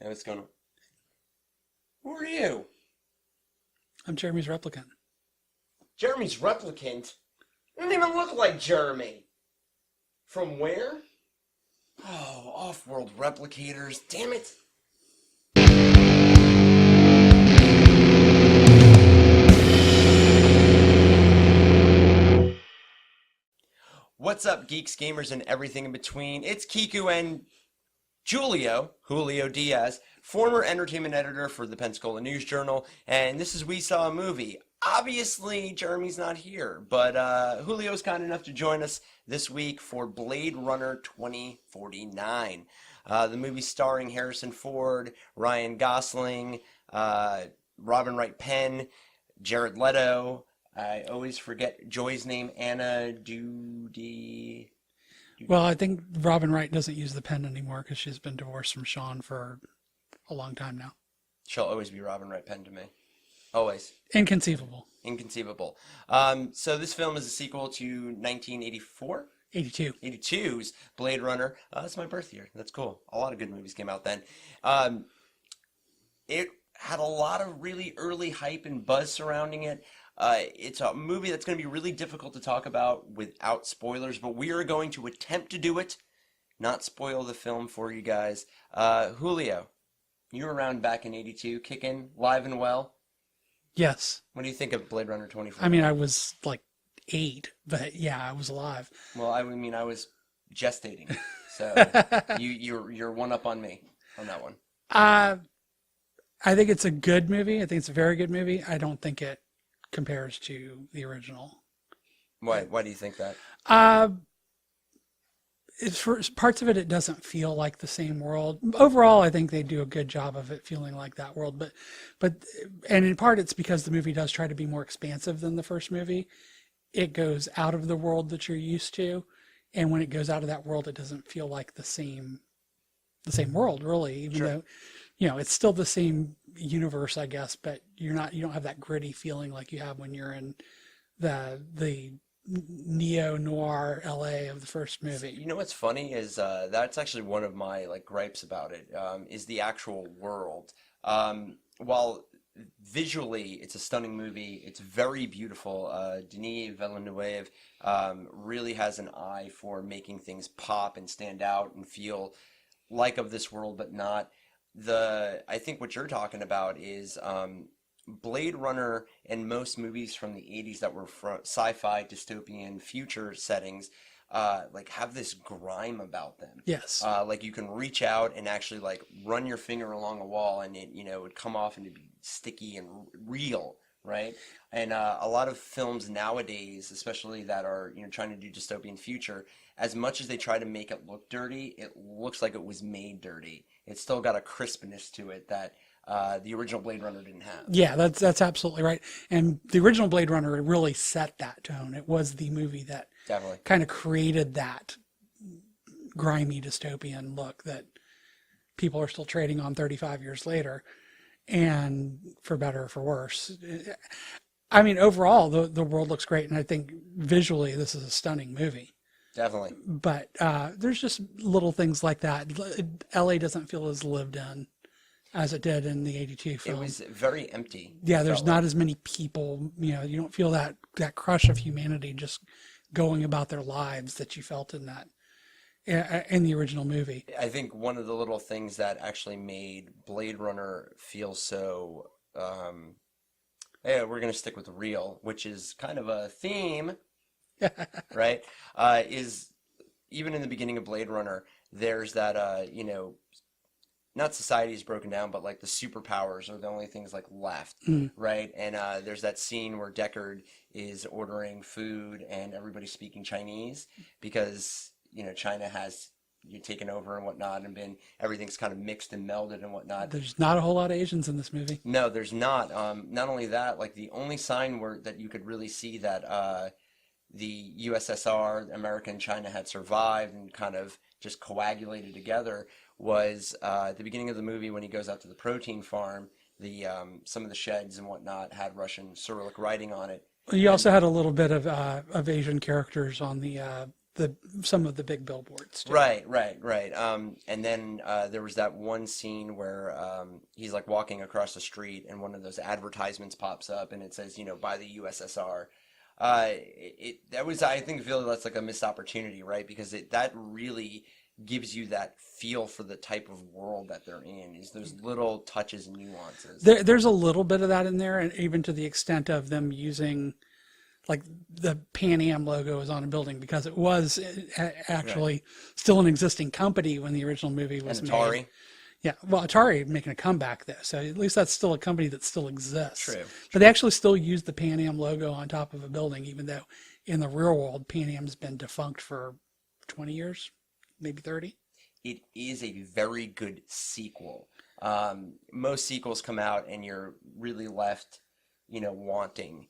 Hey, what's going on? Who are you? I'm Jeremy's replicant. Jeremy's replicant? You don't even look like Jeremy. From where? Oh, off-world replicators. Damn it. What's up, geeks, gamers, and everything in between? It's Kiku and Julio Diaz, former entertainment editor for the Pensacola News Journal, and this is We Saw a Movie. Obviously, Jeremy's not here, but Julio's kind enough to join us this week for Blade Runner 2049. The movie starring Harrison Ford, Ryan Gosling, Robin Wright Penn, Jared Leto. I always forget Joy's name, Anna Doody. Well, I think Robin Wright doesn't use the pen anymore because she's been divorced from Sean for a long time now. She'll always be Robin Wright Penn to me. Always. Inconceivable. Inconceivable. So this film is a sequel to 1984? 82. 82's Blade Runner. That's my birth year. That's cool. A lot of good movies came out then. It had a lot of really early hype and buzz surrounding it. It's a movie that's going to be really difficult to talk about without spoilers, but we are going to attempt to do it, not spoil the film for you guys. Julio, you were around back in 82, kicking, live and well. Yes. What do you think of Blade Runner 2049? I mean, I was like 8, but yeah, I was alive. Well, I was gestating, so you're one up on me on that one. I think it's a good movie. I think it's a very good movie. I don't think it compares to the original. Why do you think that? It's for parts of it, it doesn't feel like the same world. Overall, I think they do a good job of it feeling like that world. And in part, it's because the movie does try to be more expansive than the first movie. It goes out of the world that you're used to, and when it goes out of that world, it doesn't feel like the same world, really. Even Sure. though, it's still the same universe, I guess, but you don't have that gritty feeling like you have when you're in the neo-noir LA of the first movie. You know what's funny is that's actually one of my gripes about it, is the actual world. While visually it's a stunning movie, it's very beautiful. Denis Villeneuve really has an eye for making things pop and stand out and feel like of this world, but not. I think what you're talking about is Blade Runner and most movies from the 80s that were from sci-fi dystopian future settings have this grime about them. Yes. You can reach out and actually run your finger along a wall and it would come off and it'd be sticky and real, right? And a lot of films nowadays, especially that are trying to do dystopian future, as much as they try to make it look dirty, it looks like it was made dirty. It's still got a crispness to it that the original Blade Runner didn't have. Yeah, that's absolutely right. And the original Blade Runner really set that tone. It was the movie that Definitely kind of created that grimy dystopian look that people are still trading on 35 years later, and for better or for worse. I mean, overall, the world looks great, and I think visually this is a stunning movie. Definitely. But there's just little things like that. LA doesn't feel as lived in as it did in the 82 film. It was very empty. Yeah, there's not as many people. You don't feel that crush of humanity just going about their lives that you felt in the original movie. I think one of the little things that actually made Blade Runner feel so, hey, we're going to stick with real, which is kind of a theme, right? Is even in the beginning of Blade Runner, there's that, not society is broken down, but the superpowers are the only things left, right? And there's that scene where Deckard is ordering food and everybody's speaking Chinese because China has taken over and whatnot, and everything's kind of mixed and melded and whatnot. There's not a whole lot of Asians in this movie. No, there's not. Not only that, the only sign that you could really see that the USSR, America and China had survived and kind of just coagulated together was at the beginning of the movie when he goes out to the protein farm. Some of the sheds and whatnot had Russian Cyrillic writing on it. You also had a little bit of Asian characters on the some of the big billboards too. Right. And then there was that one scene where he's like walking across the street, and one of those advertisements pops up, and it says, by the USSR. I feel that's like a missed opportunity, right? Because that really gives you that feel for the type of world that they're in, is those little touches and nuances. There's a little bit of that in there, and even to the extent of them using, like, the Pan Am logo is on a building because it was actually still an existing company when the original movie was And Atari. made. Yeah, well, Atari making a comeback there, so at least that's still a company that still exists. True. But they actually still use the Pan Am logo on top of a building, even though in the real world, Pan Am's been defunct for 20 years, maybe 30. It is a very good sequel. Most sequels come out and you're really left, wanting.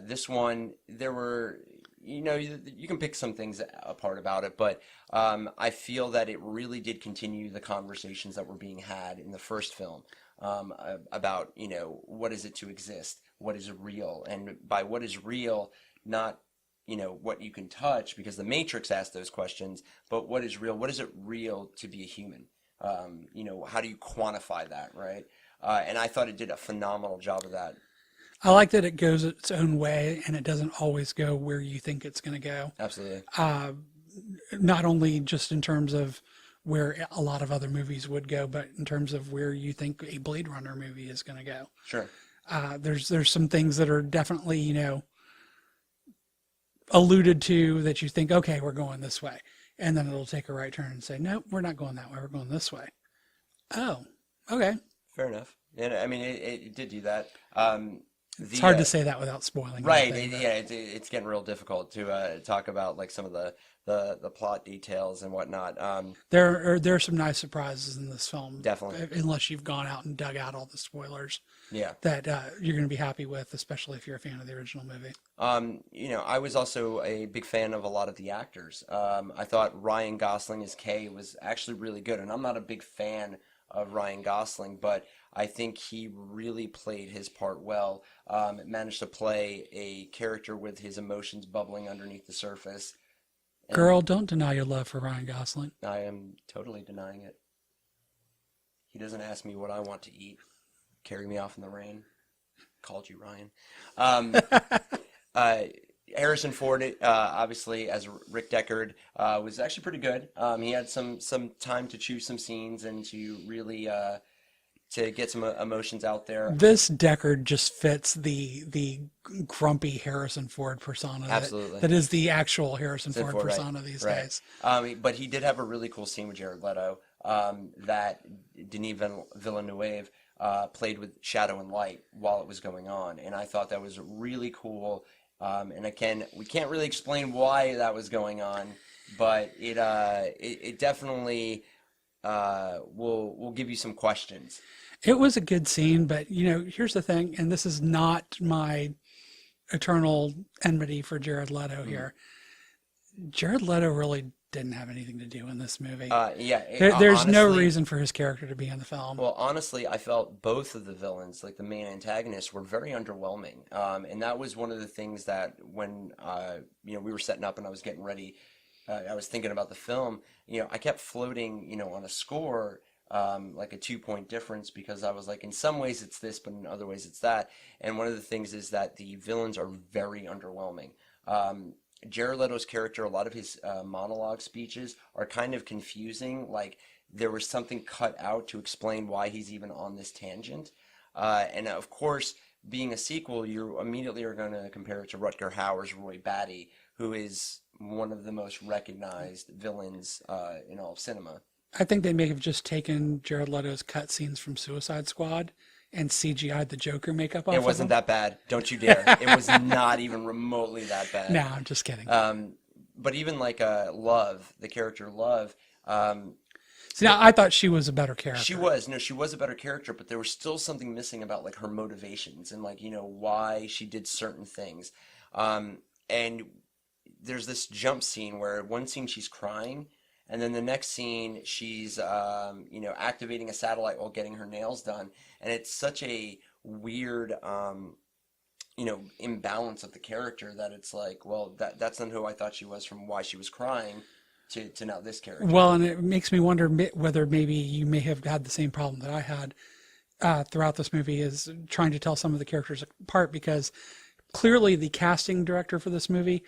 This one, there were, you can pick some things apart about it, but I feel that it really did continue the conversations that were being had in the first film about, what is it to exist? What is real? And by what is real, not, what you can touch, because the Matrix asked those questions, but what is real? What is it real to be a human? How do you quantify that, right? And I thought it did a phenomenal job of that. I like that it goes its own way and it doesn't always go where you think it's going to go. Absolutely. Not only just in terms of where a lot of other movies would go, but in terms of where you think a Blade Runner movie is going to go. Sure. There's some things that are definitely, alluded to that you think, okay, we're going this way. And then it'll take a right turn and say, no, we're not going that way. We're going this way. Oh, okay. Fair enough. And I mean, it did do that. It's hard to say that without spoiling. Right. It's getting real difficult to talk about like some of the plot details and whatnot. There are some nice surprises in this film. Definitely. Unless you've gone out and dug out all the spoilers. Yeah. That you're going to be happy with, especially if you're a fan of the original movie. I was also a big fan of a lot of the actors. I thought Ryan Gosling as Kay was actually really good, and I'm not a big fan of Ryan Gosling, but I think he really played his part well. Managed to play a character with his emotions bubbling underneath the surface. And Girl, don't deny your love for Ryan Gosling. I am totally denying it. He doesn't ask me what I want to eat. Carry me off in the rain. Called you Ryan. Harrison Ford, obviously, as Rick Deckard, was actually pretty good. He had some time to choose some scenes and to really to get some emotions out there. This Deckard just fits the grumpy Harrison Ford persona. Absolutely. That is the actual Harrison Ford Right. persona these days. But he did have a really cool scene with Jared Leto that Denis Villeneuve played with shadow and light while it was going on, and I thought that was really cool. And again, we can't really explain why that was going on, but it definitely will give you some questions. It was a good scene, but here's the thing, and this is not my eternal enmity for Jared Leto here. Jared Leto really didn't have anything to do in this movie. There's honestly, no reason for his character to be in the film. Well, honestly, I felt both of the villains, like the main antagonists, were very underwhelming. And that was one of the things that when we were setting up and I was getting ready, I was thinking about the film. I kept floating, on a score, like a 2-point difference, because I was like, in some ways it's this, but in other ways it's that. And one of the things is that the villains are very underwhelming. Jared Leto's character, a lot of his monologue speeches are kind of confusing. Like there was something cut out to explain why he's even on this tangent. And of course, being a sequel, you immediately are going to compare it to Rutger Hauer's Roy Batty, who is one of the most recognized villains in all of cinema. I think they may have just taken Jared Leto's cut scenes from Suicide Squad and CGI'd the Joker makeup off. It wasn't that bad. Don't you dare. It was not even remotely that bad. No, I'm just kidding. But even like Love, the character Love. See, now, I thought she was a better character. She was a better character, but there was still something missing about like her motivations and like, why she did certain things. And there's this jump scene where one scene she's crying, and then the next scene she's activating a satellite while getting her nails done, and it's such a weird imbalance of the character that it's like, well, that's not who I thought she was from why she was crying to now this character. Well, and it makes me wonder whether maybe you may have had the same problem that I had throughout this movie, is trying to tell some of the characters apart, because clearly the casting director for this movie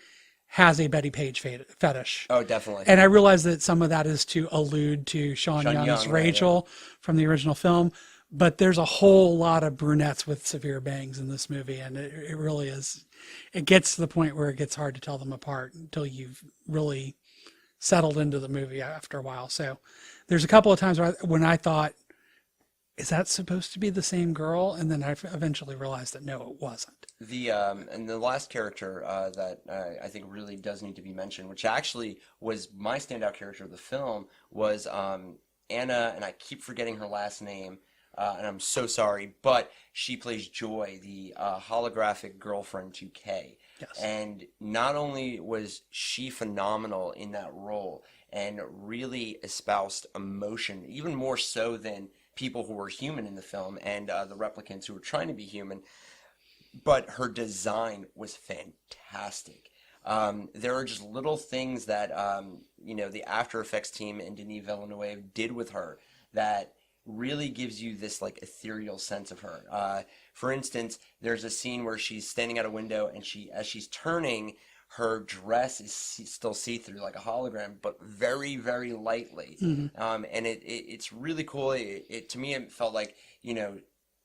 has a Betty Page fetish. Oh, definitely. And I realize that some of that is to allude to Sean Young's Young, Rachel, right, from the original film, but there's a whole lot of brunettes with severe bangs in this movie, and it really is. It gets to the point where it gets hard to tell them apart until you've really settled into the movie after a while. So there's a couple of times when I thought, is that supposed to be the same girl? And then I eventually realized that no, it wasn't. And the last character that I think really does need to be mentioned, which actually was my standout character of the film, was Anna, and I keep forgetting her last name, and I'm so sorry, but she plays Joy, the holographic girlfriend to Kay. Yes. And not only was she phenomenal in that role and really espoused emotion, even more so than people who were human in the film and the replicants who were trying to be human, but her design was fantastic. There are just little things that the After Effects team and Denis Villeneuve did with her that really gives you this like ethereal sense of her. For instance, there's a scene where she's standing at a window, and as she's turning, her dress is still see-through like a hologram, but very, very lightly. And it's really cool. To me, it felt like,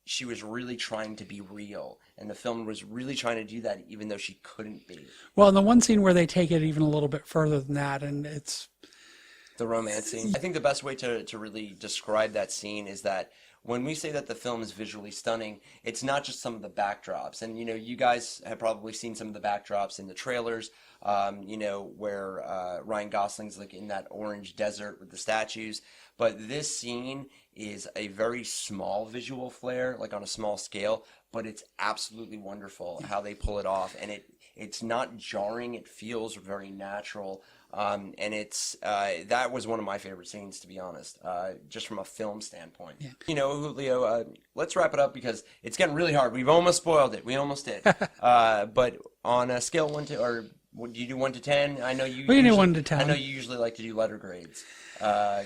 she was really trying to be real, and the film was really trying to do that, even though she couldn't be. Well, in the one scene where they take it even a little bit further than that, and it's the romance scene. I think the best way to really describe that scene is that when we say that the film is visually stunning, it's not just some of the backdrops. And, you guys have probably seen some of the backdrops in the trailers, where Ryan Gosling's like in that orange desert with the statues. But this scene is a very small visual flair, like on a small scale, but it's absolutely wonderful how they pull it off. And it's not jarring. It feels very natural. And it's that was one of my favorite scenes, to be honest, just from a film standpoint. Yeah. Julio, let's wrap it up because it's getting really hard. We've almost spoiled it. We almost did. But on a scale 1 to, or do you do 1 to 10? I know you. We do 1 to 10. I know you usually like to do letter grades.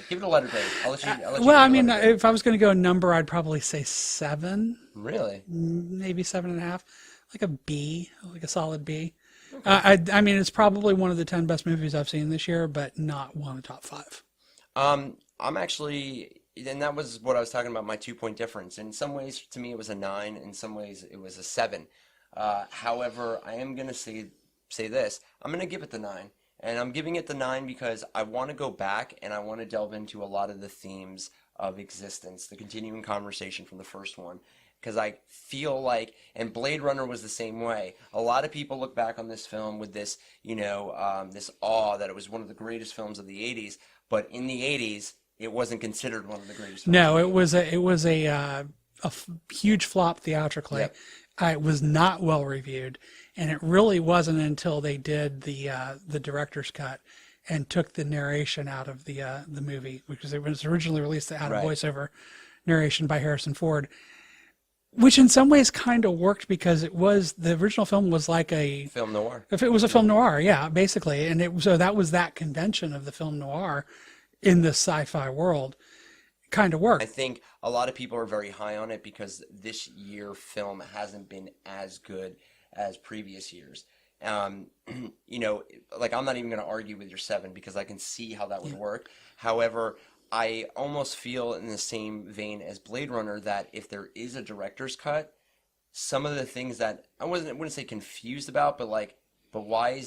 Give it a letter grade. I'll let you. Well, I mean, if I was going to go a number, I'd probably say 7. Really? Maybe 7.5, like a B, like a solid B. Okay. I mean, it's probably one of the 10 best movies I've seen this year, but not one of the top 5. I'm actually, and that was what I was talking about, my 2-point difference. In some ways, to me, it was a 9. In some ways, it was a 7. However, I am going to say this. I'm going to give it the 9. And I'm giving it the 9 because I want to go back and I want to delve into a lot of the themes of existence, the continuing conversation from the first one. Because I feel like, and Blade Runner was the same way, a lot of people look back on this film with this, this awe that it was one of the greatest films of the 80s, but in the 80s, it wasn't considered one of the greatest films. No, it was a huge flop theatrically. Yep. It was not well reviewed, and it really wasn't until they did the director's cut and took the narration out of the movie, because it was originally released out of voiceover narration by Harrison Ford. Which in some ways kind of worked, because the original film was like a film noir. If it was a film noir, yeah, basically, and so that was that convention of the film noir in the sci-fi world, kind of worked. I think a lot of people are very high on it because this year film hasn't been as good as previous years. Like I'm not even going to argue with your 7 because I can see how that would work. However, I almost feel in the same vein as Blade Runner that if there is a director's cut, some of the things that I wouldn't say confused about, but why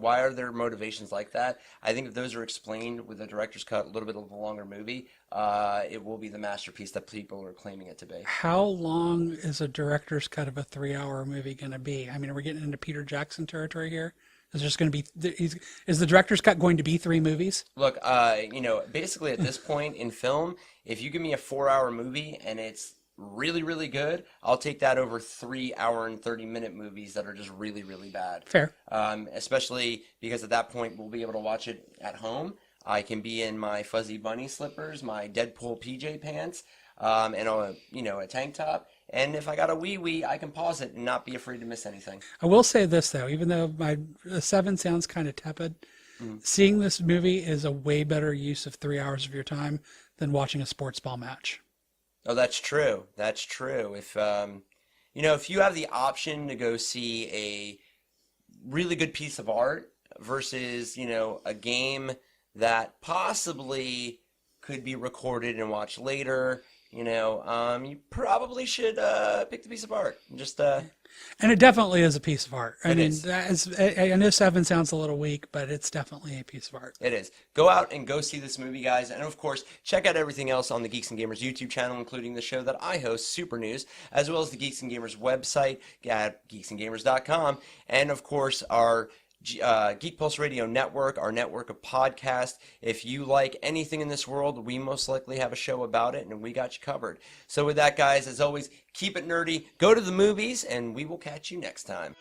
are there motivations like that? I think if those are explained with a director's cut, a little bit of a longer movie, it will be the masterpiece that people are claiming it to be. How long is a director's cut of a 3-hour movie going to be? I mean, are we getting into Peter Jackson territory here? Is just going to be? Is the director's cut going to be 3 movies? Look, basically at this point in film, if you give me a 4-hour movie and it's really, really good, I'll take that over 3-hour and 30-minute movies that are just really, really bad. Fair. Especially because at that point we'll be able to watch it at home. I can be in my fuzzy bunny slippers, my Deadpool PJ pants, and a tank top, And if I got a wee, I can pause it and not be afraid to miss anything. I will say this though, even though my 7 sounds kind of tepid, seeing this movie is a way better use of 3 hours of your time than watching a sports ball match. Oh, that's true. That's true. If if you have the option to go see a really good piece of art versus, a game that possibly could be recorded and watched later, you probably should pick the piece of art. Just And it definitely is a piece of art. I It mean, is. I know 7 sounds a little weak, but it's definitely a piece of art. It is. Go out and go see this movie, guys. And of course, check out everything else on the Geeks and Gamers YouTube channel, including the show that I host, Super News, as well as the Geeks and Gamers website at geeksandgamers.com. And of course, our Geek Pulse Radio Network, our network of podcasts. If you like anything in this world, we most likely have a show about it, and we got you covered. So with that, guys, as always, keep it nerdy, go to the movies, and we will catch you next time.